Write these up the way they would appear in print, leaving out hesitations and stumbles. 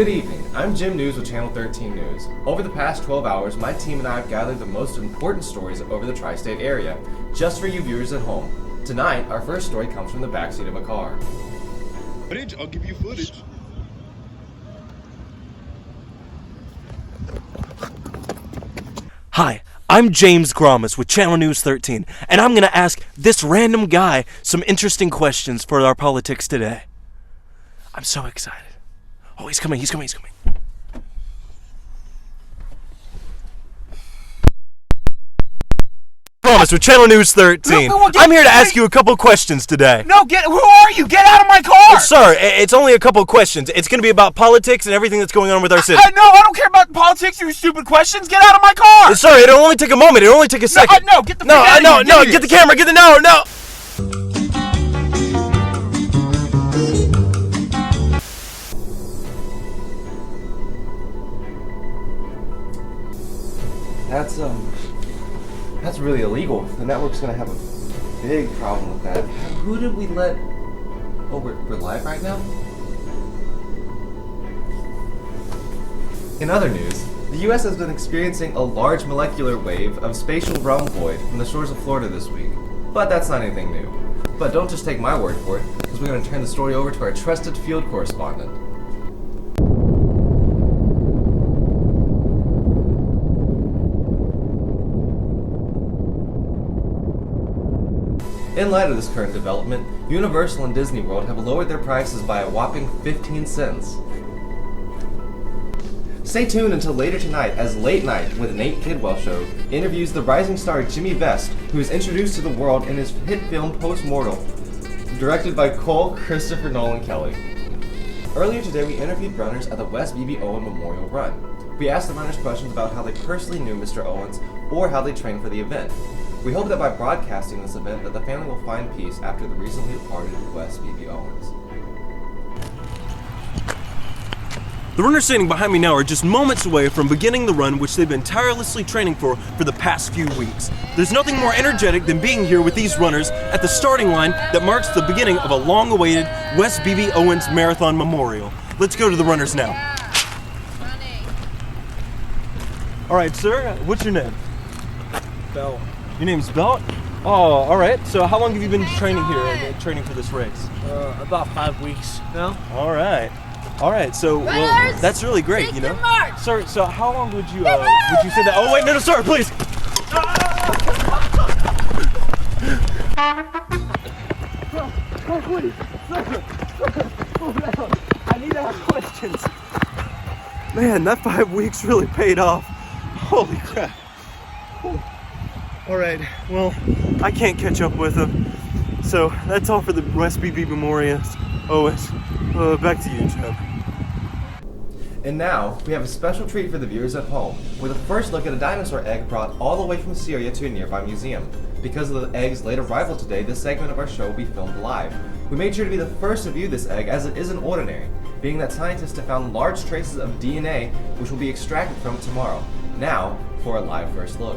Good evening, I'm Jim News with Channel 13 News. Over the past 12 hours, my team and I have gathered the most important stories over the tri-state area, just for you viewers at home. Tonight, our first story comes from the backseat of a car. Footage? I'll give you footage. Hi, I'm James Gromas with Channel News 13, and I'm going to ask this random guy some interesting questions for our politics today. I'm so excited. Oh, he's coming. Gromas with Channel News 13. I'm here to ask you a couple questions today. No, who are you? Get out of my car! Oh, sir, it's only a couple questions. It's going to be about politics and everything that's going on with our city. No, I don't care about politics, you stupid questions. Get out of my car! Sir, it'll only take a moment. It'll only take a second. No, get the fuck out of here. No, get the camera. No. That's really illegal. The network's gonna have a big problem with that. Who did we let... Oh, we're live right now? In other news, the US has been experiencing a large molecular wave of spatial realm void from the shores of Florida this week. But that's not anything new. But don't just take my word for it, because we're gonna turn the story over to our trusted field correspondent. In light of this current development, Universal and Disney World have lowered their prices by a whopping 15 cents. Stay tuned until later tonight as Late Night with Nate Kidwell Show interviews the rising star Jimmy Vest, who is introduced to the world in his hit film Postmortem, directed by Cole Christopher Nolan Kelly. Earlier today, we interviewed runners at the West B.B. Owen Memorial Run. We asked the runners questions about how they personally knew Mr. Owens or how they trained for the event. We hope that by broadcasting this event that the family will find peace after the recently departed West B.B. Owens. The runners standing behind me now are just moments away from beginning the run which they've been tirelessly training for the past few weeks. There's nothing more energetic than being here with these runners at the starting line that marks the beginning of a long-awaited West B.B. Owens Marathon Memorial. Let's go to the runners now. All right, sir, what's your name? Bell. Your name's Belt? Oh, all right. So how long have you been training here and training for this race? About 5 weeks now. All right. So well, that's really great, you know. Sir, so how long would you say that? Oh wait, no, sir, please. Please, sir. I need to have questions. Man, that 5 weeks really paid off. Holy crap. All right, well, I can't catch up with him. So that's all for the West BB Memorial. Back to you, Chubb. And now, we have a special treat for the viewers at home, with a first look at a dinosaur egg brought all the way from Syria to a nearby museum. Because of the egg's late arrival today, this segment of our show will be filmed live. We made sure to be the first to view this egg as it isn't ordinary, being that scientists have found large traces of DNA which will be extracted from it tomorrow. Now, for a live first look.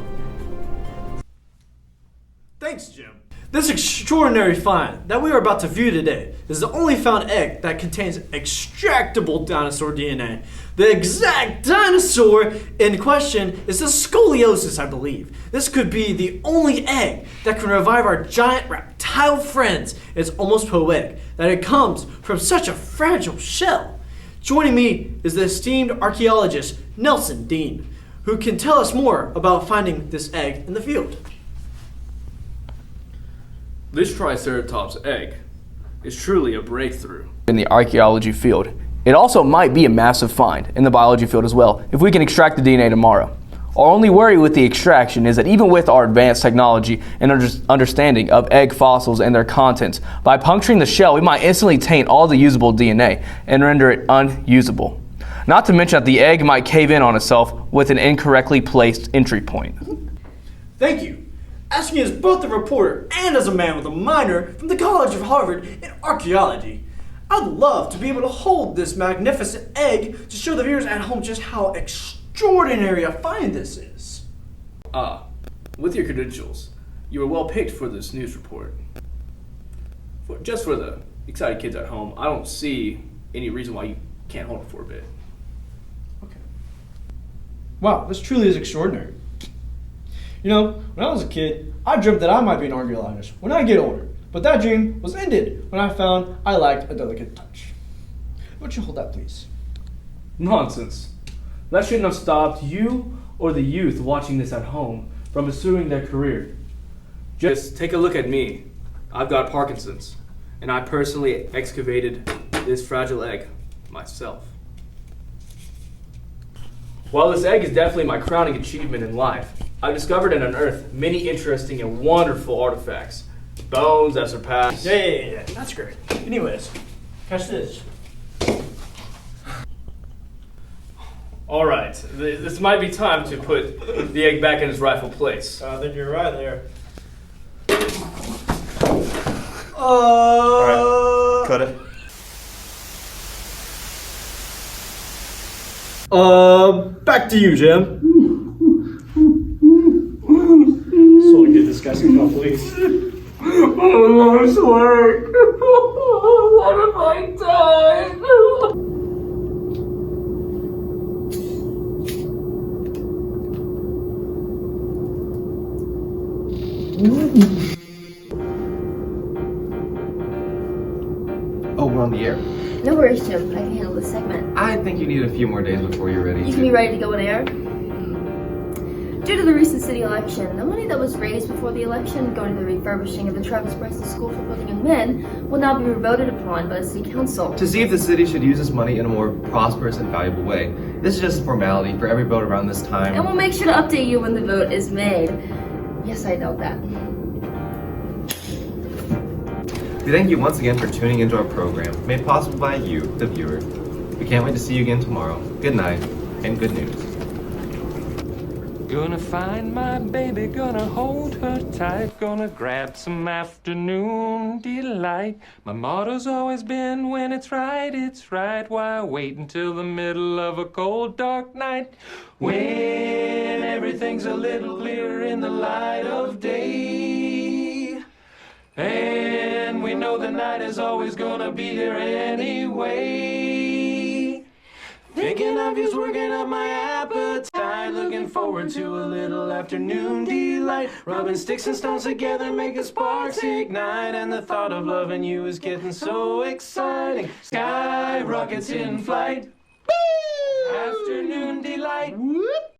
Thanks, Jim. This extraordinary find that we are about to view today is the only found egg that contains extractable dinosaur DNA. The exact dinosaur in question is the scoliosis, I believe. This could be the only egg that can revive our giant reptile friends. It's almost poetic that it comes from such a fragile shell. Joining me is the esteemed archaeologist Nelson Dean, who can tell us more about finding this egg in the field. This Triceratops egg is truly a breakthrough in the archaeology field. It also might be a massive find in the biology field as well if we can extract the DNA tomorrow. Our only worry with the extraction is that even with our advanced technology and understanding of egg fossils and their contents, by puncturing the shell we might instantly taint all the usable DNA and render it unusable. Not to mention that the egg might cave in on itself with an incorrectly placed entry point. Thank you. Asking as both a reporter and as a man with a minor from the College of Harvard in archaeology, I'd love to be able to hold this magnificent egg to show the viewers at home just how extraordinary a find this is. With your credentials, you were well picked for this news report. Just for the excited kids at home, I don't see any reason why you can't hold it for a bit. Wow, this truly is extraordinary. You know, when I was a kid, I dreamt that I might be an archaeologist when I get older. But that dream was ended when I found I lacked a delicate touch. Would you hold that, please? Nonsense. That shouldn't have stopped you or the youth watching this at home from pursuing their career. Just take a look at me. I've got Parkinson's, and I personally excavated this fragile egg myself. While this egg is definitely my crowning achievement in life, I've discovered and unearthed many interesting and wonderful artifacts. Bones that surpass... Yeah, that's great. Anyways, catch this. Alright, this might be time to put the egg back in its rightful place. I think you're right there. Alright, cut it. Back to you, Jim. So get disgusting now, please. Lord's work. What have I done? Oh, we're on the air. No worries, Jim. I can handle this segment. I think you need a few more days before you're ready. You can be ready to go on air. Due to the recent city election, the money that was raised before the election going to the refurbishing of the Travis Preston School for Building Young Men will now be voted upon by the City Council. To see if the city should use this money in a more prosperous and valuable way. This is just a formality for every vote around this time. And we'll make sure to update you when the vote is made. Yes, I know that. We thank you once again for tuning into our program, made possible by you, the viewer. We can't wait to see you again tomorrow. Good night, and good news. Gonna find my baby, gonna hold her tight, gonna grab some afternoon delight. My motto's always been, when it's right, why wait until the middle of a cold, dark night? When everything's a little clearer in the light of day. And we know the night is always gonna be here anyway. Thinking of you's working up my appetite. Looking forward to a little afternoon delight. Rubbing sticks and stones together, making sparks ignite. And the thought of loving you is getting so exciting. Sky rockets in flight. Woo! Afternoon delight. Whoop!